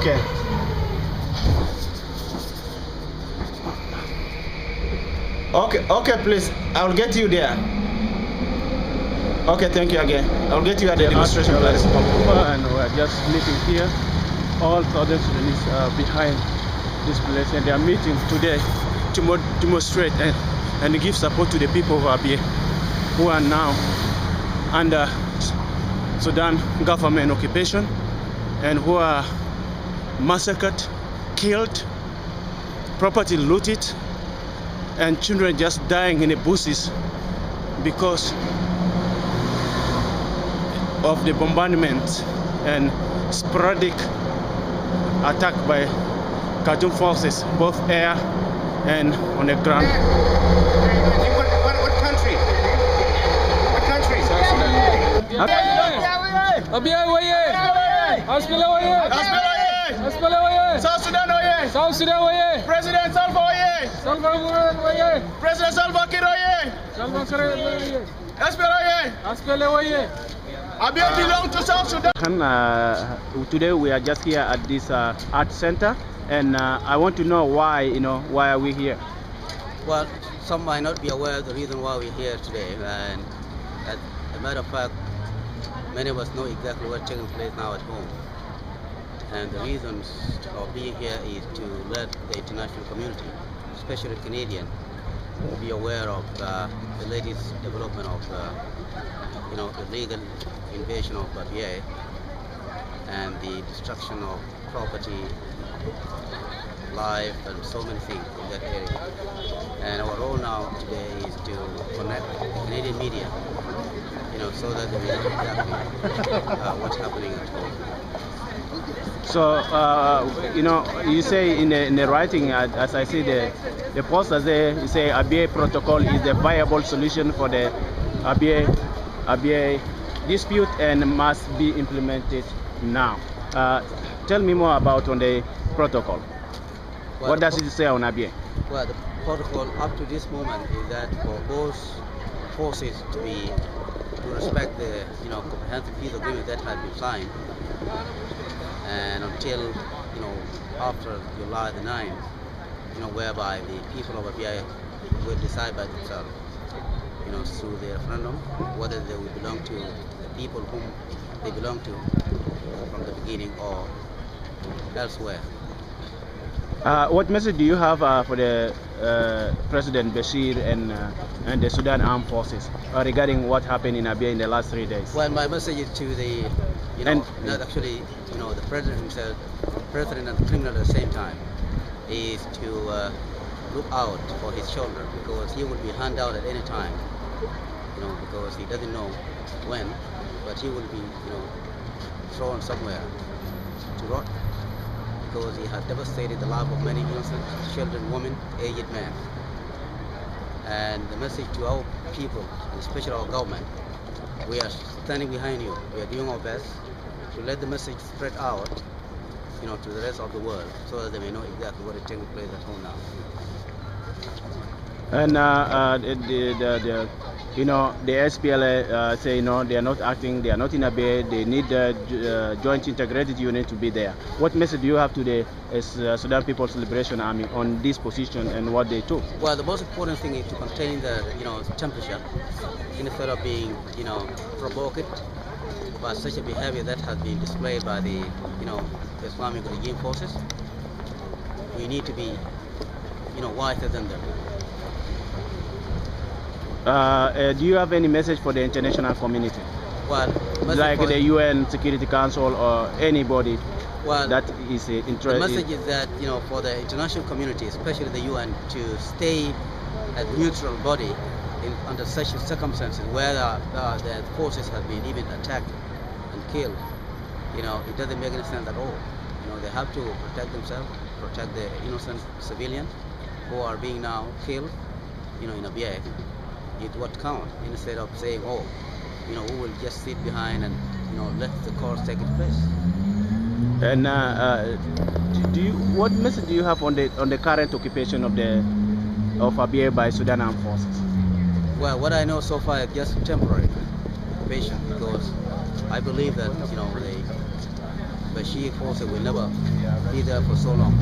Okay. Okay, please. I'll get you there. Okay, thank you again. I'll get you at the demonstration place. And we're just meeting here. All Southern Sudanese are behind this place, and they are meeting today to demonstrate and give support to the people of Abyei, who are now under Sudan government occupation and who are massacred, killed, property looted, and children just dying in the bushes because of the bombardment and sporadic attack by cartoon forces, both air and on the ground. What country? What country? Abyei waye! Aspila waye! Aspila waye! South Sudan oye! South Sudan waye! President Salva oye! Salva waye! President Salva Kiir oye! Salva Kiir waye! Aspila oye! Aspila waye! Abyei belong to South Sudan. Today we are just here at this art center, and I want to know why are we here? Well, some might not be aware of the reason why we're here today, and as a matter of fact, many of us know exactly what's taking place now at home. And the reasons of being here is to let the international community, especially Canadian, be aware of the latest development of illegal invasion of Abyei and the destruction of property, life, and so many things in that area. And our role now today is to connect the Canadian media, so that they know exactly what's happening at home. So, you say in the writing, as I see the posters there, you say Abyei protocol is the viable solution for the Abyei dispute and must be implemented now. Tell me more about on the protocol. Well, what does it say on Abyei? Well, the protocol up to this moment is that for both forces to respect the comprehensive peace agreement that has been signed, and until after July the 9th, whereby the people of Abyei will decide by themselves, through their referendum, whether they will belong to the people whom they belong to from the beginning or elsewhere. What message do you have for the President Bashir and the Sudan Armed Forces regarding what happened in Abyei in the last 3 days? Well, my message is to the, not actually, the President himself, President and the criminal at the same time, is to look out for his children, because he will be handed out at any time, because he doesn't know when, but he will be, thrown somewhere to rot, because he has devastated the life of many innocent children, women, aged men. And the message to our people, especially our government, we are standing behind you. We are doing our best to let the message spread out, to the rest of the world, so that they may know exactly what is taking place at home now. And the SPLA say they are not acting, they are not in Abyei, they need the joint integrated unit to be there. What message do you have to the Sudan People's Liberation Army on this position and what they took? Well, the most important thing is to contain the temperature, instead of being provoked by such a behavior that has been displayed by the Islamic regime forces. We need to be wiser than them. Do you have any message for the international community? Well, like the UN Security Council or anybody that is interested? The message is that for the international community, especially the UN, to stay as neutral body under such circumstances where the forces have been even attacked and killed. It doesn't make any sense at all. They have to protect themselves, protect the innocent civilians who are being now killed, in Abyei. It's what counts, instead of saying, we will just sit behind and let the course take its place. And what message do you have on the current occupation of Abyei by Sudan Armed Forces? Well, what I know so far is just temporary occupation, because I believe that Bashir forces will never be there for so long.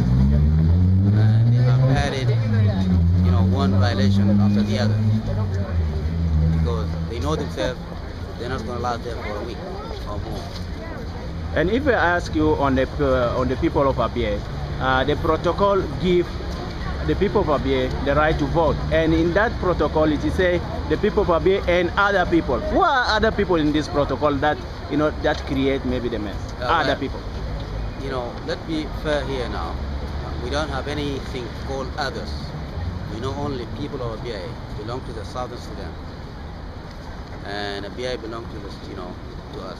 And they have added, one violation after the other, because they know themselves they're not going to last there for a week or more. And if I ask you on the people of Abyei, the protocol give the people of Abyei the right to vote, and in that protocol it is say the people of Abyei and other people. Who are other people in this protocol that that create maybe the mess? Other people. Let's be fair here now. We don't have anything called others. We know only people of Abyei belong to the southern Sudan, and Abyei belong to to us.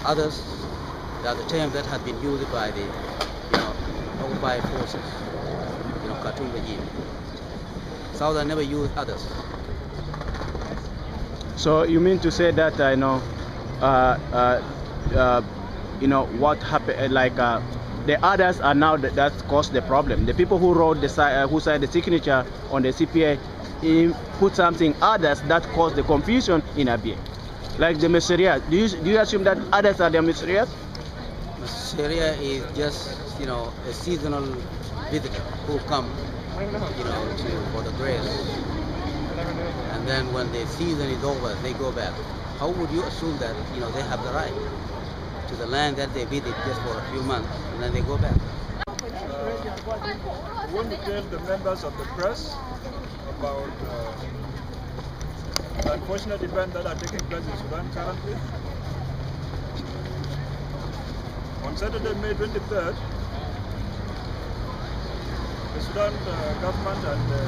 Others, they are the term that has been used by the occupied forces, Khartoum regime. Southern never use others. So you mean to say that what happened? Like the others are now that caused the problem. The people who wrote who signed the signature on the CPA, put something others that caused the confusion in Abyei. Like the Messiah. Do you assume that others are the Messiah? Messiah is just a seasonal visitor who come for the grace, and then when the season is over they go back. How would you assume that they have the right to the land that they visit just for a few months and then they go back? We want to tell the members of the press about the unfortunate events that are taking place in Sudan currently. On Saturday, May 23rd, the Sudan government and the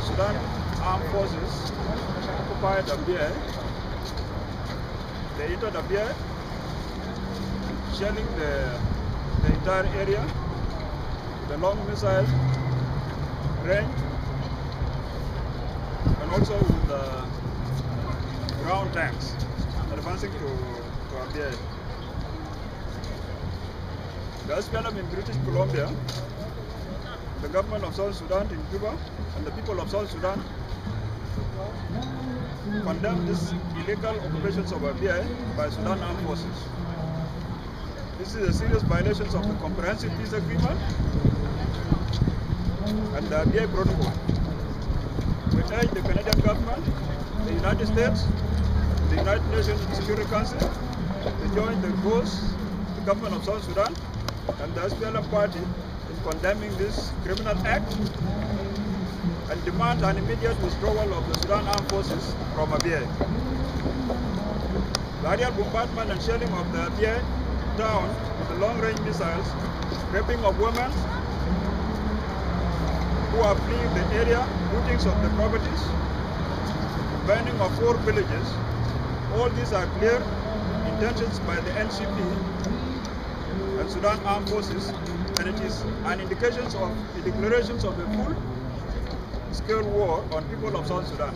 Sudan Armed Forces occupied Abyei. They entered Abyei, shelling the entire area, the long missile range, and also with ground tanks advancing to Abyei. The SPLM in British Columbia, the government of South Sudan in Juba, and the people of South Sudan condemn these illegal occupations of Abyei by Sudan Armed Forces. This is a serious violation of the Comprehensive Peace Agreement and the Abyei Protocol. We urge the Canadian government, the United States, the United Nations Security Council to join the government of South Sudan and the SPLM party in condemning this criminal act and demand an immediate withdrawal of the Sudan Armed Forces from Abyei. The aerial bombardment and shelling of the Abyei town with the long-range missiles, raping of women who are fleeing the area, lootings of the properties, burning of 4 villages, all these are clear intentions by the NCP and Sudan Armed Forces, and it is an indication of the declarations of a full-scale war on people of South Sudan.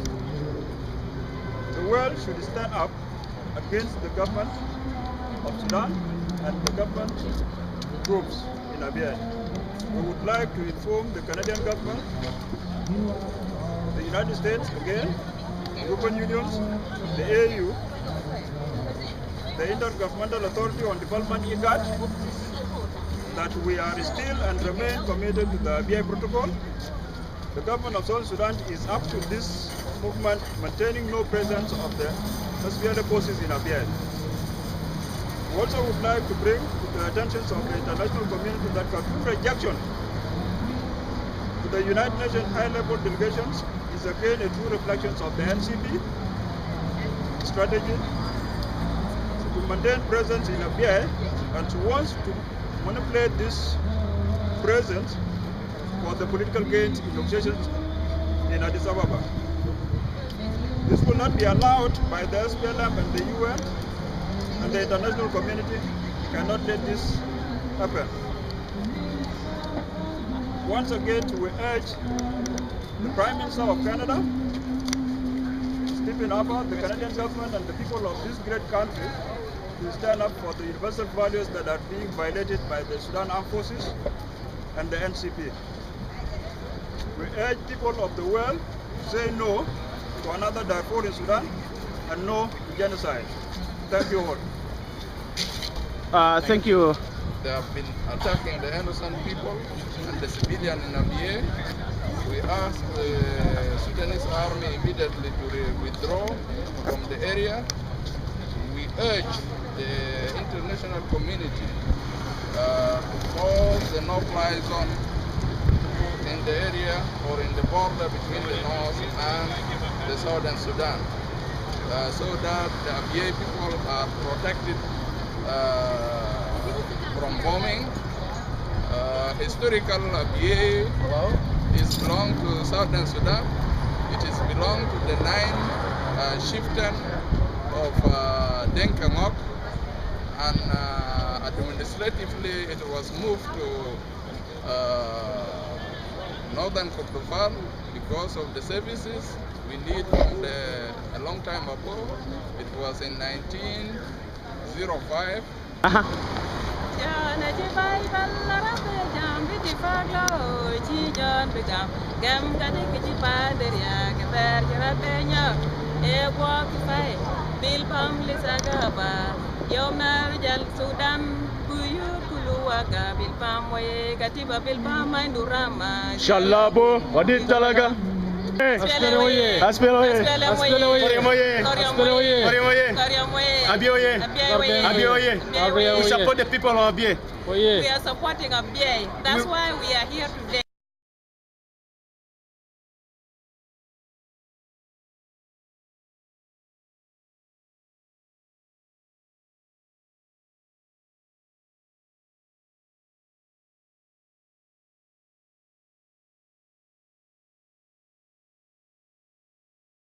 The world should stand up against the government of Sudan and the government groups in Abyei. We would like to inform the Canadian government, the United States again, the European Unions, the AU, the Intergovernmental Authority on Development IGAD, that we are still and remain committed to the Abyei Protocol. The government of South Sudan is up to this movement, maintaining no presence of the SPLM forces in Abyei. We also would like to bring to the attention of the international community that Khartoum rejection to the United Nations high-level delegations is again a true reflection of the NCP strategy to maintain presence in Abyei and to want to manipulate this presence for the political gains in negotiations in Addis Ababa. This will not be allowed by the SPLM and the UN, and the international community cannot let this happen. Once again, we urge the Prime Minister of Canada, Stephen Harper, the Canadian government and the people of this great country to stand up for the universal values that are being violated by the Sudan Armed Forces and the NCP. We urge people of the world to say no to another Darfur in Sudan and no to genocide. Thank you all. Thank you. They have been attacking the innocent people and the civilian in Abyei. We ask the Sudanese army immediately to withdraw from the area. We urge the international community to force the no-fly zone in the area or in the border between the North and the Southern Sudan, so that the Abyei people are protected from bombing. Historical Abyei is belong to Southern Sudan. It is belong to the 9 chieftain of Denkangok, and administratively it was moved to Northern Kordofan because of the services we need from a long time ago. It was in 1905. Shallabo, wadid talaga. Aspele oye. Aspele oye. Aspele oye. Aspele oye. Abyei oye. Abyei oye. We support the people of Abyei. Oye. We are supporting Abyei. That's why we are here today.